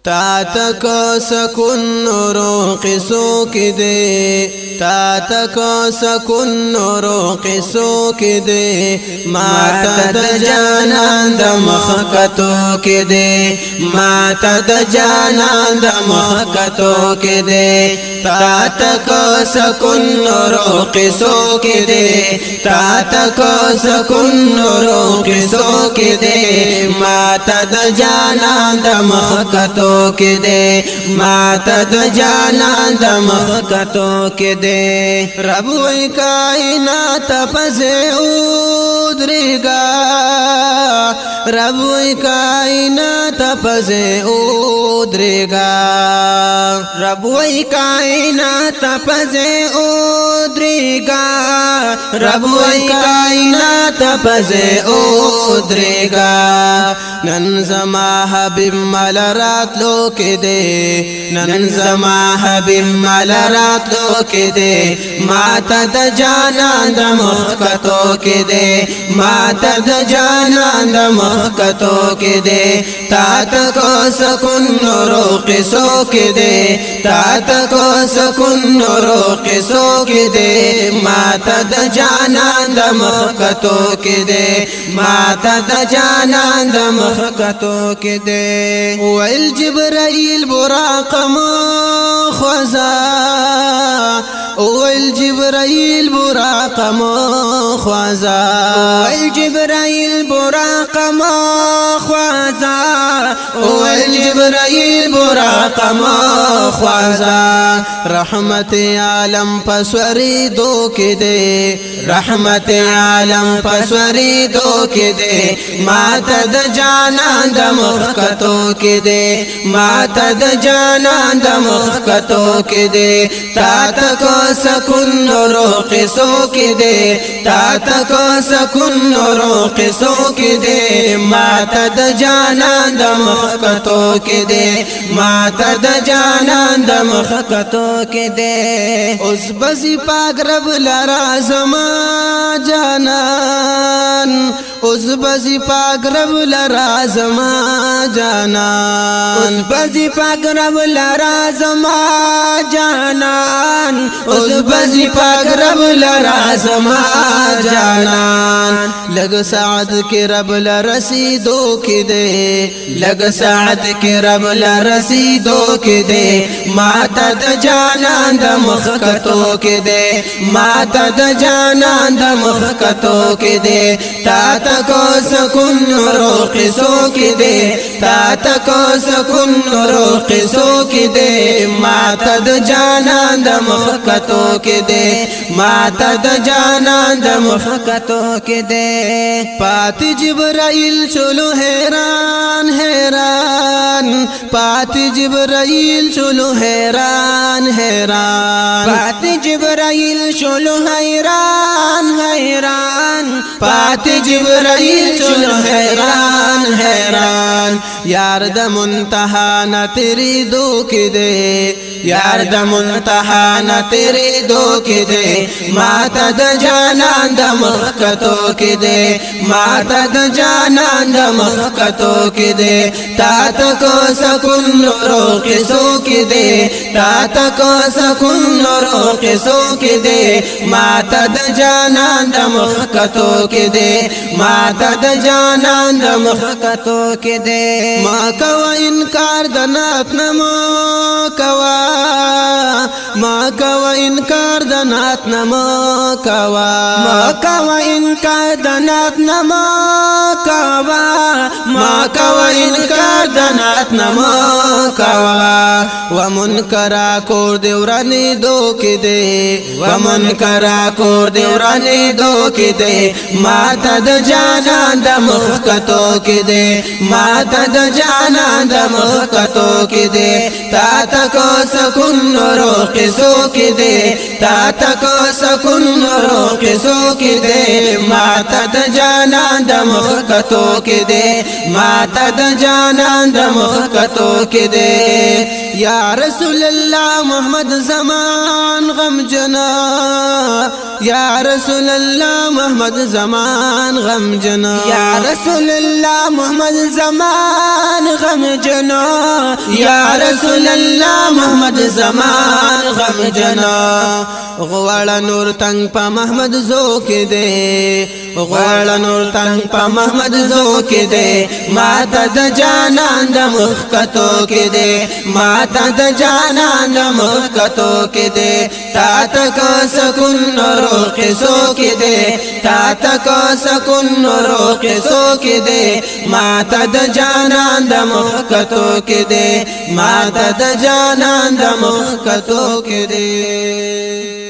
تا تک سکون نورو قصو کی دے تا تک سکون نورو قصو کی دے ماتا د جانان د مخکتو کی دے ماتا د جانان د مخکتو کی دے تا تک سکون نورو قصو کی دے تا تک سکون نورو قصو کی دے ماتا د جانان د مخکتو کی دے ماتا د جانان د مخکتو کی دے رب وی کائنات پسے ادریگا رب وی کائنات پسے ادریگا رب وی کائنات پسے ادریگا رب وی کائنات پسے ادریگا نن زما حبیب مل راتلو کی دے نن زما حبیب مل راتلو کی دے ماتا د جانان د مخکتو کی دے ماتا د جانان د مخکتو کی دے تا تکو سکون نورو قصو کی دے تا تکو سکون نورو قصو کی دے ماتا د جانان د مخکتو کی دے ماتا د جانان د مخکتو کی دے ویل جبرائیل براقم خوزا ویل جبرائیل براقم خوزا ویل جبرائیل براقم خوزا ویل جبرائیل براقم خوزا رحمت عالم پسوری دو کی دے رحمت عالم پسوری دو کی دے ماتا د جانان د مخکتو کی دے ماتا د جانان د مخکتو کی دے تا تکو سکون نورو قصو کی دے تا تکو سکون نورو قصو کی دے ماتا د جانان د مخکتو کی دے ماتا د جانان د مخکتو کی دے اس بزی پاک رب لرا زما جانان اس بزی پاک رب لرا زما جانان اس بزی پاک رب لرا زما جانان اس بزی پاک رب لرا زما جانان لگ سعد کی رب لرسیدو کی دے لگ سعد کی رب لرسیدو کی دے ماتا د جانان د مخکتو کی دے ماتا د جانان د مخکتو کی دے تا تکو سکون نورو قصو کی دے تا تکو سکون نورو قصو کی دے ماتا د جانان د مخکتو کی دے ماتا د جانان د مخکتو کی دے پاتی جبرائیل چلو حیران حیران پاتی جبرائیل چلو حیران حیران پاتی جبرائیل چلو حیران حیران پاتی جبرائیل چلو حیران حیران یار د منتہا نہ تیری دو کی دے یار د منتہا نہ تیری دو کی دے ماتا د جانان د مخکتو کی دے ماتا د جانان د مخکتو کی دے تا تکو سکون نورو قصو کی دے تا تکو سکون نورو قصو کی دے ماتا د جانان د مخکتو کی دے ماتا د جانان د مخکتو کی دے ما کوا انکار د نات نمو کوا ما کوا انکار د نات نمو کوا ما کوا انکار د نات نمو کوا ما کوا انکار د نات نمو کوا و منکرا کور دیورانی دو کی دے و منکرا کور دیورانی دو کی دے ماتا د جانان د مخکتو کی دے ماتا د جانان د مخکتو کی دے تا تکو سکون نورو قصو کی دے تا تکو سکون نورو قصو کی دے ماتا د جانان د مخکتو کی دے ماتا د جانان د مخکتو کی دے یا رسول اللہ محمد زمان غم جنا یا رسول الله محمد زمان غم جنا یا رسول الله محمد زمان غم جنا یا رسول الله محمد زمان غم جنا غواړه نور تنگ پا محمد زو کې دے غواړه نور تنگ پا محمد زو کې دے ماته د جانان د مخ کتو کې دے ماته د جانان د مخ کتو کې دے تا تک سکون نورو قصو کې دے تا تک سکون نورو قصو کې دے ماته د جانان د مخ کتو کې دے ماته د جانان د مخ کتو کې دے